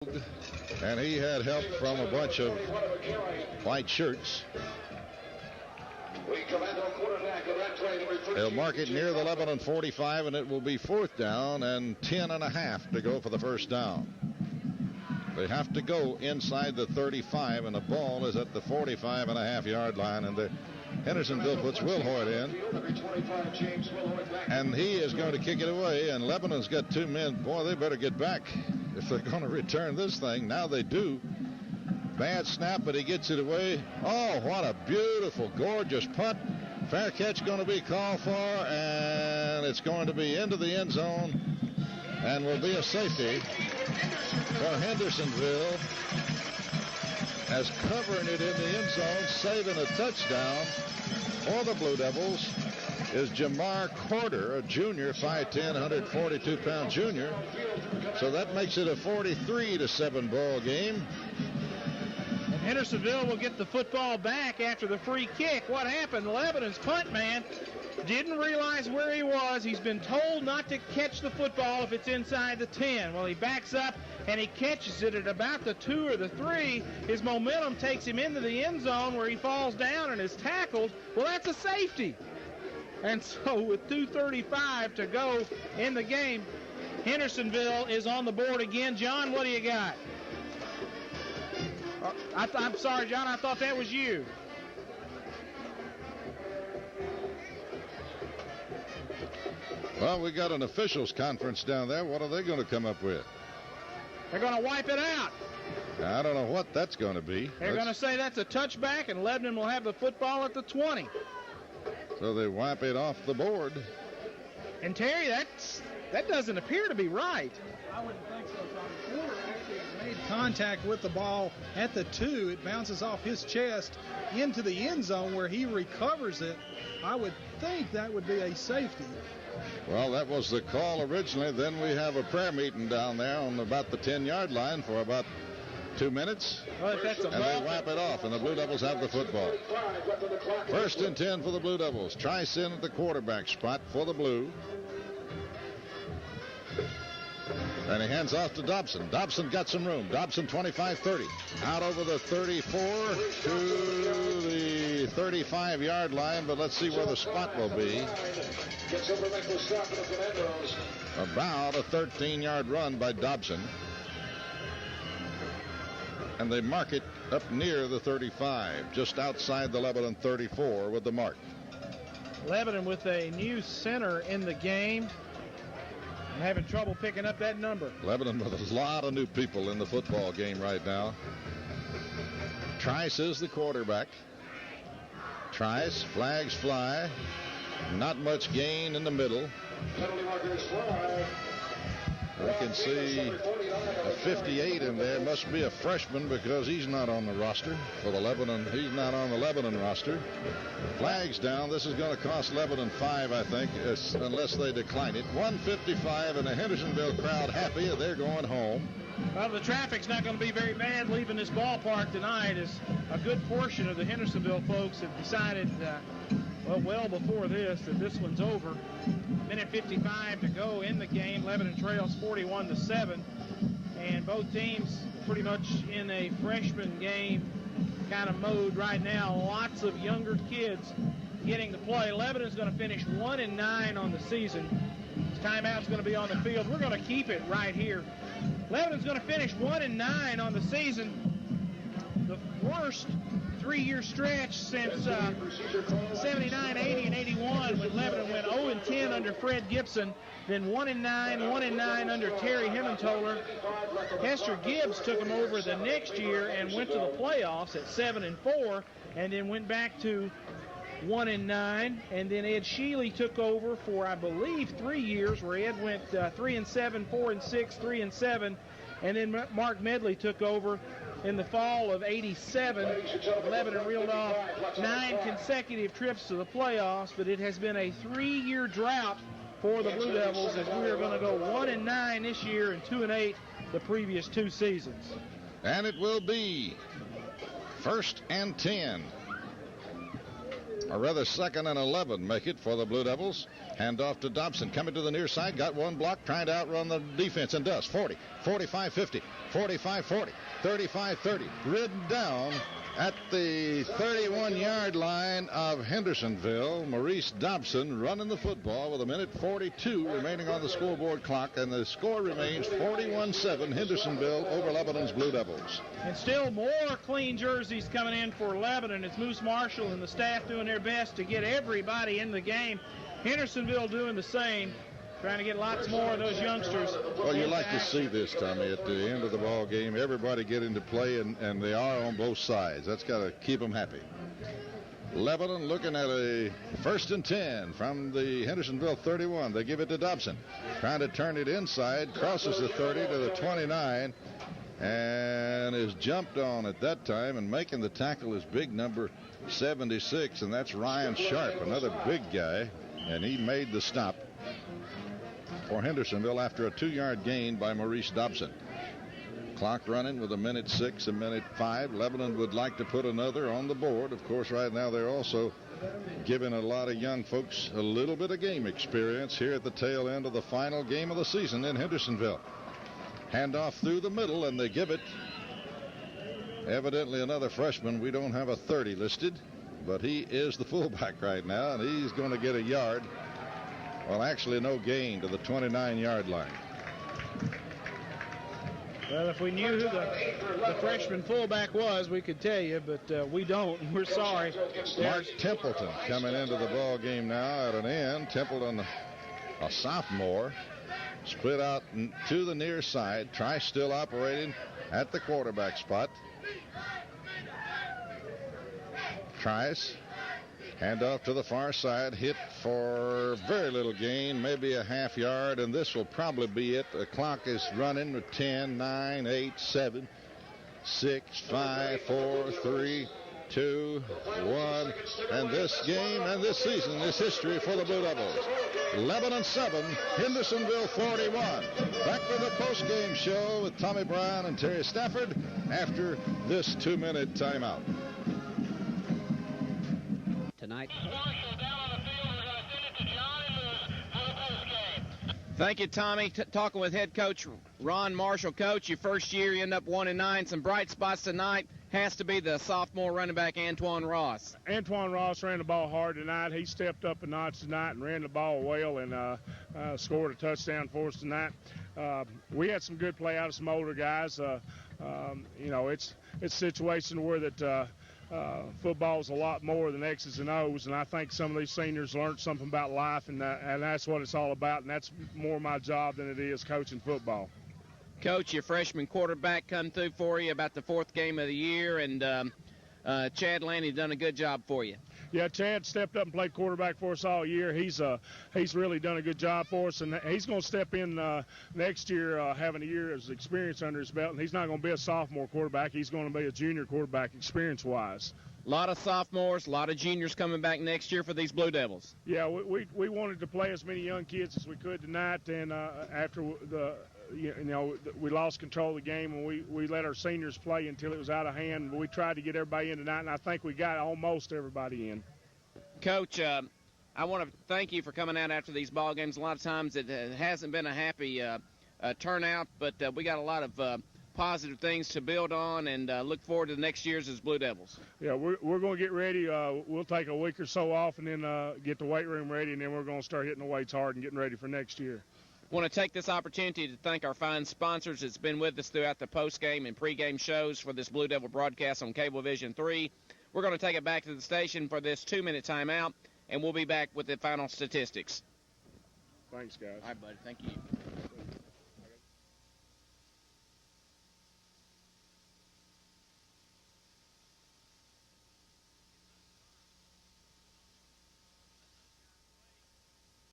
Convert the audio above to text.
And he had help from a bunch of white shirts. They'll mark it near the Lebanon 45, and it will be 4th down and 10.5 to go for the first down. They have to go inside the 35, and the ball is at the 45.5-yard line, and the Hendersonville puts Will Hoyt in, and he is going to kick it away, and Lebanon's got 2 men. Boy, they better get back if they're going to return this thing. Now they do. Bad snap, but he gets it away. Oh, what a beautiful, gorgeous punt. Fair catch going to be called for, and it's going to be into the end zone and will be a safety for Hendersonville, as covering it in the end zone, saving a touchdown for the Blue Devils, is Jamar Corder, a junior, 5'10", 142-pound junior. So that makes it a 43-7 ball game. Hendersonville will get the football back after the free kick. What happened? Lebanon's punt man didn't realize where he was. He's been told not to catch the football if it's inside the 10. Well, he backs up and he catches it at about the 2 or the 3. His momentum takes him into the end zone where he falls down and is tackled. Well, that's a safety. And so with 2:35 to go in the game, Hendersonville is on the board again. John, what do you got? I'm sorry, John, I thought that was you. Well, we got an officials conference down there. What are they going to come up with? They're going to wipe it out. I don't know what that's going to be. They're going to say that's a touchback, and Lebanon will have the football at the 20. So they wipe it off the board. And Terry, that doesn't appear to be right. I wouldn't think so, Tom. Porter actually made contact with the ball at the 2. It bounces off his chest into the end zone where he recovers it. I would think that would be a safety. Well, that was the call originally. Then we have a prayer meeting down there on about the 10-yard line for about 2 minutes. Well, if that's a and they wipe it off, and the Blue Devils have the football. 1st and 10 for the Blue Devils. Trice in at the quarterback spot for the Blue. And he hands off to Dobson. Dobson got some room. Dobson 25-30. Out over the 34 to the 35-yard line, but let's see where the spot will be. About a 13-yard run by Dobson. And they mark it up near the 35, just outside the Lebanon 34 with the mark. Lebanon with a new center in the game. I'm having trouble picking up that number. Lebanon with a lot of new people in the football game right now. Trice is the quarterback. Trice, flags fly. Not much gain in the middle. I can see a 58 in there. Must be a freshman because he's not on the roster for the Lebanon. He's not on the Lebanon roster. Flags down. This is going to cost Lebanon 5, I think, unless they decline it. 155, and the Hendersonville crowd happy. They're going home. Well, the traffic's not going to be very bad leaving this ballpark tonight, as a good portion of the Hendersonville folks have decided, well before this, that this one's over. Minute 55 to go in the game. Lebanon trails 41-7, and both teams pretty much in a freshman game kind of mode right now. Lots of younger kids getting to play. Lebanon's going to finish 1-9 on the season. This timeout's going to be on the field. We're going to keep it right here. Lebanon's going to finish 1-9 on the season. The worst 3-year stretch since 79, 80, and 81, when Lebanon went 0-10 under Fred Gibson, then 1-9, 1-9 under Terry Hemmentoler. Hester Gibbs took them over the next year and went to the playoffs at 7-4, and then went back to 1-9, and then Ed Sheely took over for, I believe, 3 years, where Ed went 3-7, 4-6, 3-7, and then Mark Medley took over in the fall of 87. Lebanon reeled off 9 consecutive trips to the playoffs, but it has been a 3-year drought for the Blue Devils, as we are going to go 1-9 this year and 2-8 the previous 2 seasons. And it will be 1st and 10. or rather 2nd and 11 make it for the Blue Devils. Hand off to Dobson, coming to the near side, got one block, trying to outrun the defense, and does. 40, 45, 50, 45, 40, 35, 30, ridden down at the 31-yard line of Hendersonville. Maurice Dobson running the football with 1:42 remaining on the scoreboard clock, and the score remains 41-7 Hendersonville over Lebanon's Blue Devils. And still more clean jerseys coming in for Lebanon. It's Moose Marshall and the staff doing their best to get everybody in the game. Hendersonville doing the same, trying to get lots more of those youngsters. Well, you like to see this, Tommy, at the end of the ball game. Everybody get into play, and they are on both sides. That's got to keep them happy. Lebanon looking at a 1st and 10 from the Hendersonville 31. They give it to Dobson, trying to turn it inside, crosses the 30 to the 29, and is jumped on at that time, and making the tackle is big number 76, and that's Ryan Sharp, another big guy, and he made the stop for Hendersonville after a 2-yard gain by Maurice Dobson. Clock running with 1:06 and 1:05. Lebanon would like to put another on the board. Of course, right now they're also giving a lot of young folks a little bit of game experience here at the tail end of the final game of the season in Hendersonville. Handoff through the middle, and they give it. Evidently another freshman. We don't have a 30 listed, but he is the fullback right now, and he's going to get a yard. Well, actually no gain to the 29-yard line. Well, if we knew who the freshman fullback was, we could tell you, but we don't. We're sorry. Mark Templeton coming into the ball game now at an end. Templeton, a sophomore, split out to the near side. Trice still operating at the quarterback spot. Trice, hand off to the far side, hit for very little gain, maybe a half yard, and this will probably be it. The clock is running with 10, 9, 8, 7, 6, 5, 4, 3, 2, 1. And this game and this season is history for the Blue Devils. Lebanon 7, Hendersonville 41. Back with the post-game show with Tommy Brown and Terry Stafford after this 2-minute timeout. Tonight. Thank you, Tommy. Talking with head coach Ron Marshall. Coach, your first year, you end up 1-9. Some bright spots tonight has to be the sophomore running back Antoine Ross. Antoine Ross ran the ball hard tonight. He stepped up a notch tonight and ran the ball well, and scored a touchdown for us tonight. We had some good play out of some older guys. It's a situation where that football is a lot more than X's and O's, and I think some of these seniors learned something about life, and that's what it's all about, and that's more my job than it is coaching football. Coach, your freshman quarterback come through for you about the 4th game of the year, and Chad Lanning done a good job for you. Yeah, Chad stepped up and played quarterback for us all year. He's really done a good job for us, and he's going to step in next year having a year of experience under his belt, and he's not going to be a sophomore quarterback. He's going to be a junior quarterback experience-wise. A lot of sophomores, a lot of juniors coming back next year for these Blue Devils. Yeah, we wanted to play as many young kids as we could tonight, and after we lost control of the game, and we let our seniors play until it was out of hand. We tried to get everybody in tonight, and I think we got almost everybody in. Coach, I want to thank you for coming out after these ball games. A lot of times it hasn't been a happy turnout, but we got a lot of positive things to build on, and look forward to the next years as Blue Devils. Yeah, we're going to get ready. We'll take a week or so off and then get the weight room ready, and then we're going to start hitting the weights hard and getting ready for next year. I want to take this opportunity to thank our fine sponsors that's been with us throughout the postgame and pregame shows for this Blue Devil broadcast on Cablevision 3. We're going to take it back to the station for this 2-minute timeout, and we'll be back with the final statistics. Thanks, guys. All right, buddy. Thank you.